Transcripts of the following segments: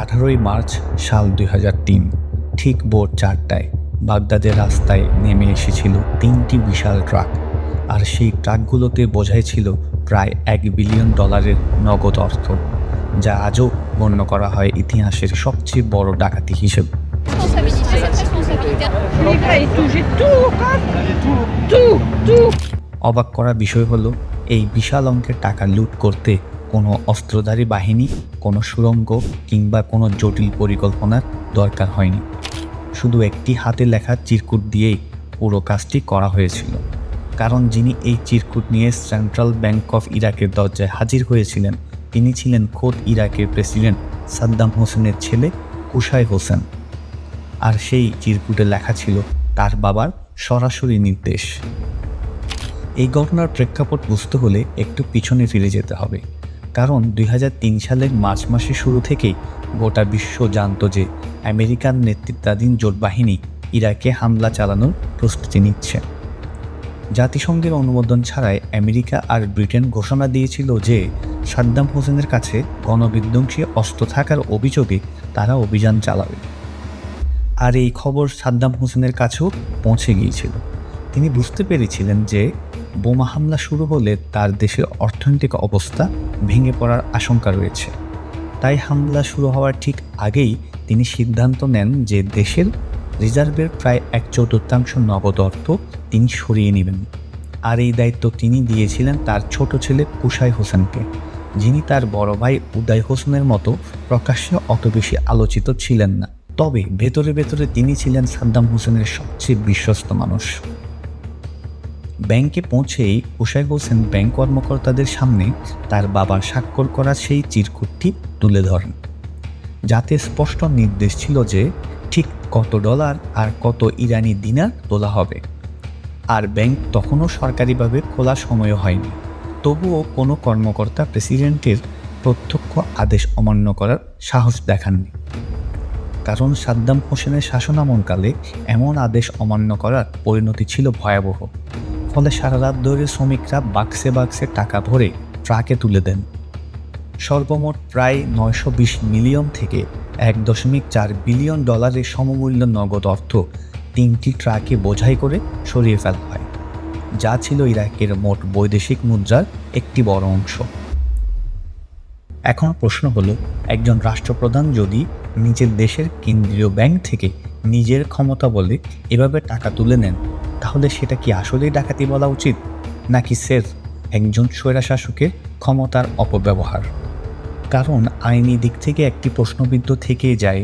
18 March সাল 2003 ঠিক ভোর 4টায় বাগদাদের রাস্তায় নেমে এসেছিল 3টি বিশাল ট্রাক। আর সেই ট্রাকগুলোতে বোঝাই ছিল প্রায় $1 বিলিয়ন নগদ অর্থ, যা আজও গণ্য করা হয় ইতিহাসের সবচেয়ে বড় ডাকাতি হিসেবে। অবাক করা বিষয় হলো, এই বিশাল অঙ্কের টাকা লুট করতে কোনো অস্ত্রধারী বাহিনী, কোনো সুড়ঙ্গ কিংবা কোনো জটিল পরিকল্পনার দরকার হয়নি। শুধু একটি হাতে লেখা চিরকুট দিয়েই পুরো কাজটি করা হয়েছিল। কারণ যিনি এই চিরকুট নিয়ে সেন্ট্রাল ব্যাংক অফ ইরাকের দরজায় হাজির হয়েছিলেন, তিনি ছিলেন খোদ ইরাকের প্রেসিডেন্ট সাদ্দাম হোসেনের ছেলে কুসাই হোসেন। আর সেই চিরকুটে লেখা ছিল তার বাবার সরাসরি নির্দেশ। এই ঘটনার প্রেক্ষাপট বুঝতে হলে একটু পিছনে ফিরে যেতে হবে। কারণ 2003 সালের মার্চ মাসের শুরু থেকেই গোটা বিশ্ব জানত যে আমেরিকান নেতৃত্বাধীন জোট বাহিনী ইরাকে হামলা চালানোর প্রস্তুতি নিচ্ছে। জাতিসংঘের অনুমোদন ছাড়াই আমেরিকা আর ব্রিটেন ঘোষণা দিয়েছিল যে সাদ্দাম হোসেনের কাছে গণবিধ্বংসী অস্ত্র থাকার অভিযোগে তারা অভিযান চালাবে। আর এই খবর সাদ্দাম হোসেনের কাছেও পৌঁছে গিয়েছিল। তিনি বুঝতে পেরেছিলেন যে বোমা হামলা শুরু হলে তার দেশের অর্থনৈতিক অবস্থা ভেঙে পড়ার আশঙ্কা রয়েছে। তাই হামলা শুরু হওয়ার ঠিক আগেই তিনি সিদ্ধান্ত নেন যে দেশের রিজার্ভের প্রায় 1/4 নগদ অর্থ তিনি সরিয়ে নেবেন। আর এই দায়িত্ব তিনি দিয়েছিলেন তার ছোট ছেলে কুসাই হোসেনকে, যিনি তার বড় ভাই উদয় হোসেনের মতো প্রকাশ্যে অত বেশি আলোচিত ছিলেন না। তবে ভেতরে ভেতরে তিনি ছিলেন সাদ্দাম হোসেনের সবচেয়ে বিশ্বস্ত মানুষ। ব্যাংকে পৌঁছেই কুসাই হোসেন ব্যাংক কর্মকর্তাদের সামনে তার বাবার স্বাক্ষর করা সেই চিরকুটটি তুলে ধরেন, যাতে স্পষ্ট নির্দেশ ছিল যে ঠিক কত ডলার আর কত ইরানি দিনার তোলা হবে। আর ব্যাংক তখনও সরকারিভাবে খোলার সময়ও হয়নি। তবুও কোনো কর্মকর্তা প্রেসিডেন্টের প্রত্যক্ষ আদেশ অমান্য করার সাহস দেখাননি। কারণ সাদ্দাম হোসেনের শাসনামলকালে এমন আদেশ অমান্য করার পরিণতি ছিল ভয়াবহ। ফলে সারা রাত ধরে শ্রমিকরা বাক্সে বাক্সে টাকা ভরে ট্রাকে তুলে দেন। সর্বমোট প্রায় 920 মিলিয়ন থেকে $1.4 বিলিয়ন সমমূল্য নগদ অর্থ 3টি ট্রাকে বোঝাই করে সরিয়ে ফেলা হয়, যা ছিল ইরাকের মোট বৈদেশিক মুদ্রার একটি বড় অংশ। এখন প্রশ্ন হলো, একজন রাষ্ট্রপ্রধান যদি নিজের দেশের কেন্দ্রীয় ব্যাংক থেকে নিজের ক্ষমতা বলে এভাবে টাকা তুলে নেন, তাহলে সেটা কি আসলেই ডাকাতি বলা উচিত, নাকি স্রেফ একজন স্বৈরশাসকের ক্ষমতার অপব্যবহার? কারণ আইনি দিক থেকে একটি প্রশ্নবিদ্ধ থেকেই যায়,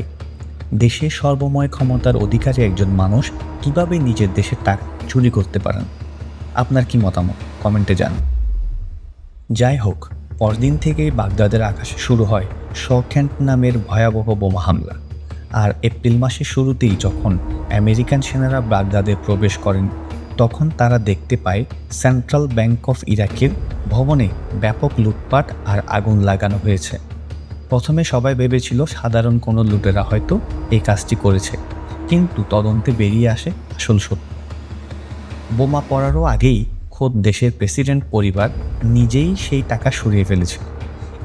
দেশের সর্বময় ক্ষমতার অধিকারী একজন মানুষ কিভাবে নিজের দেশের টাকা চুরি করতে পারেন? আপনার কি মতামত কমেন্টে জানান। যাই হোক, পরদিন থেকেই বাগদাদের আকাশে শুরু হয় শোকহ্যান্ড নামের ভয়াবহ বোমা হামলা। আর এপ্রিল মাসের শুরুতেই যখন আমেরিকান সেনারা বাগদাদে প্রবেশ করেন, তখন তারা দেখতে পায় সেন্ট্রাল ব্যাংক অফ ইরাকের ভবনে ব্যাপক লুটপাট আর আগুন লাগানো হয়েছে। প্রথমে সবাই ভেবেছিল সাধারণ কোনো লুটেরা হয়তো এই কাজটি করেছে, কিন্তু তদন্তে বেরিয়ে আসে আসল সত্য। বোমা পড়ারও আগেই খোদ দেশের প্রেসিডেন্ট পরিবার নিজেই সেই টাকা সরিয়ে ফেলেছিল।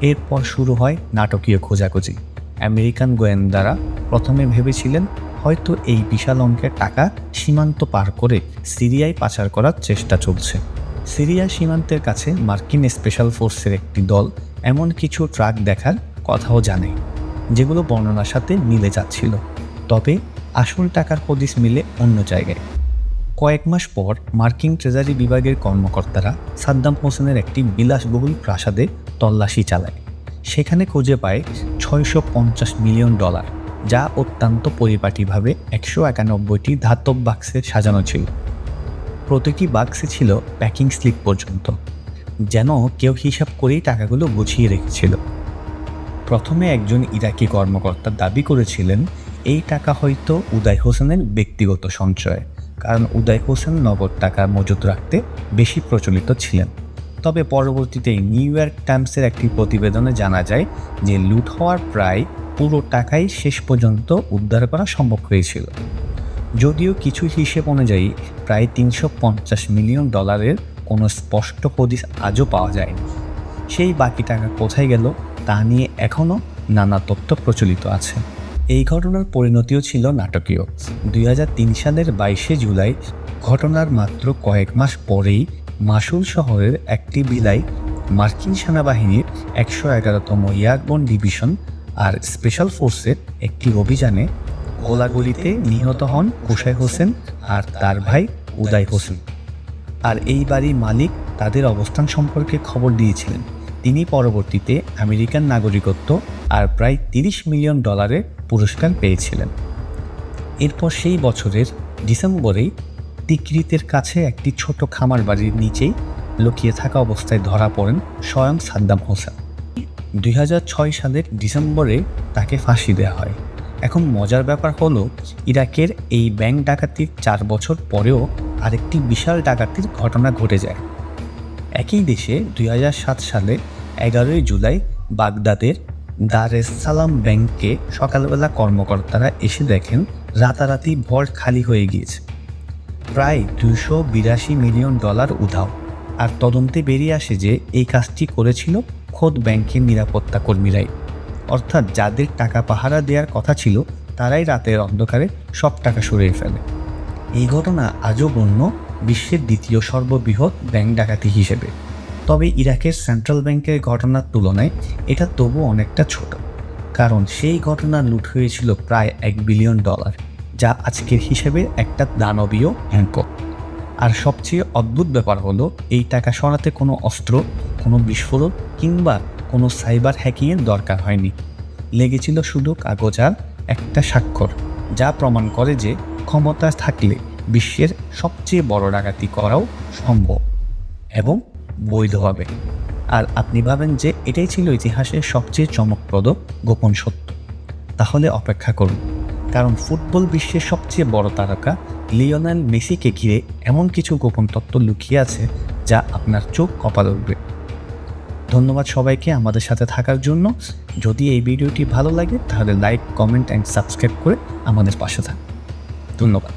এরপর শুরু হয় নাটকীয় খোঁজাখুঁজি। আমেরিকান গোয়েন্দারা প্রথমে ভেবেছিলেন হয়তো এই বিশাল অঙ্কের টাকা সীমান্ত পার করে সিরিয়ায় পাচার করার চেষ্টা চলছে। সিরিয়া সীমান্তের কাছে মার্কিন স্পেশাল ফোর্সের একটি দল এমন কিছু ট্রাক দেখার কথাও জানে, যেগুলো বর্ণনার সাথে মিলে যাচ্ছিল। তবে আসল টাকার হদিস মিলে অন্য জায়গায়। কয়েক মাস পর মার্কিন ট্রেজারি বিভাগের কর্মকর্তারা সাদ্দাম হোসেনের একটি বিলাসবহুল প্রাসাদে তল্লাশি চালায়। সেখানে খুঁজে পায় $650 মিলিয়ন, যা অত্যন্ত পরিপাটিভাবে 191টি ধাতব বাক্সে সাজানো ছিল। প্রতিটি বাক্সে ছিল প্যাকিং স্লিপ পর্যন্ত, যেন কেউ হিসাব করেই টাকাগুলো গুছিয়ে রেখেছিল। প্রথমে একজন ইরাকি কর্মকর্তা দাবি করেছিলেন এই টাকা হয়তো উদয় হোসেনের ব্যক্তিগত সঞ্চয়, কারণ উদয় হোসেন নগদ টাকা মজুত রাখতে বেশি প্রচলিত ছিলেন। তবে পরবর্তীতে নিউ ইয়র্ক টাইমসের একটি প্রতিবেদনে জানা যায় যে লুট হওয়ার প্রায় পুরো টাকাই শেষ পর্যন্ত উদ্ধার করা সম্ভব হয়েছিল। যদিও কিছু হিসেব অনুযায়ী প্রায় $350 মিলিয়ন কোনো স্পষ্ট হদিস আজও পাওয়া যায়নি। সেই বাকি টাকা কোথায় গেল তা নিয়ে এখনও নানা তথ্য প্রচলিত আছে। এই ঘটনার পরিণতিও ছিল নাটকীয়। 2003 সালের 22শে জুলাই ঘটনার মাত্র কয়েক মাস পরেই মাসুল শহরের একটি ভিলায় মার্কিন সেনাবাহিনীর 111তম এয়ারবোর্ন ডিভিশন আর স্পেশাল ফোর্সের একটি অভিযানে গোলাগুলিতে নিহত হন কুশাই হোসেন আর তার ভাই উদয় হোসেন। আর এই বাড়ির মালিক তাদের অবস্থান সম্পর্কে খবর দিয়েছিলেন। তিনি পরবর্তীতে আমেরিকান নাগরিকত্ব আর প্রায় $30 মিলিয়ন পুরস্কার পেয়েছিলেন। এরপর সেই বছরের ডিসেম্বরেই তিকরিতের কাছে একটি ছোট খামার বাড়ির নিচেই লুকিয়ে থাকা অবস্থায় ধরা পড়েন স্বয়ং সাদ্দাম হোসেন। 2006 সালের ডিসেম্বরে তাকে ফাঁসি দেওয়া হয়। এখন মজার ব্যাপার হলো, ইরাকের এই ব্যাংক ডাকাতির 4 বছর পরেও আরেকটি বিশাল ডাকাতির ঘটনা ঘটে যায়। একই দেশে 2007 সালে 11 জুলাই বাগদাদের দার এস সালাম ব্যাংকে সকালবেলা কর্মকর্তারা এসে দেখেন রাতারাতি ভল্ট খালি হয়ে গিয়েছে। প্রায় $282 মিলিয়ন উধাও। আর তদন্তে বেরিয়ে আসে যে এই কাজটি করেছিল খোদ ব্যাংকের নিরাপত্তা কর্মীরাই, অর্থাৎ যাদের টাকা পাহারা দেওয়ার কথা ছিল তারাই রাতের অন্ধকারে সব টাকা সরিয়ে ফেলে। এই ঘটনা আজও গণ্য বিশ্বের দ্বিতীয় সর্ববৃহৎ ব্যাংক ডাকাতি হিসেবে। তবে ইরাকের সেন্ট্রাল ব্যাংকের ঘটনার তুলনায় এটা তবু অনেকটা ছোট, কারণ সেই ঘটনা লুট হয়েছিল প্রায় $1 বিলিয়ন, যা আজকের হিসেবে একটা দানবীয় অঙ্ক। আর সবচেয়ে অদ্ভুত ব্যাপার হলো, এই টাকা সরাতে কোনো অস্ত্র, কোনো বিস্ফোরক কিংবা কোনো সাইবার হ্যাকিংয়ের দরকার হয়নি। লেগেছিল শুধু কাগজ আর একটা স্বাক্ষর, যা প্রমাণ করে যে ক্ষমতা থাকলে বিশ্বের সবচেয়ে বড় ডাকাতি করাও সম্ভব এবং বৈধভাবে। আর আপনি ভাবেন যে এটাই ছিল ইতিহাসের সবচেয়ে চমকপ্রদ গোপন সত্য? তাহলে অপেক্ষা করুন, কারণ ফুটবল বিশ্বের সবচেয়ে বড় তারকা লিওনেল মেসিকে ঘিরে এমন কিছু গোপন তত্ত্ব লুকিয়ে আছে যা আপনার চোখ কপালে উঠবে। ধন্যবাদ সবাইকে আমাদের সাথে থাকার জন্য। যদি এই ভিডিওটি ভালো লাগে তাহলে লাইক, কমেন্ট অ্যান্ড সাবস্ক্রাইব করে আমাদের পাশে থাকুন। ধন্যবাদ।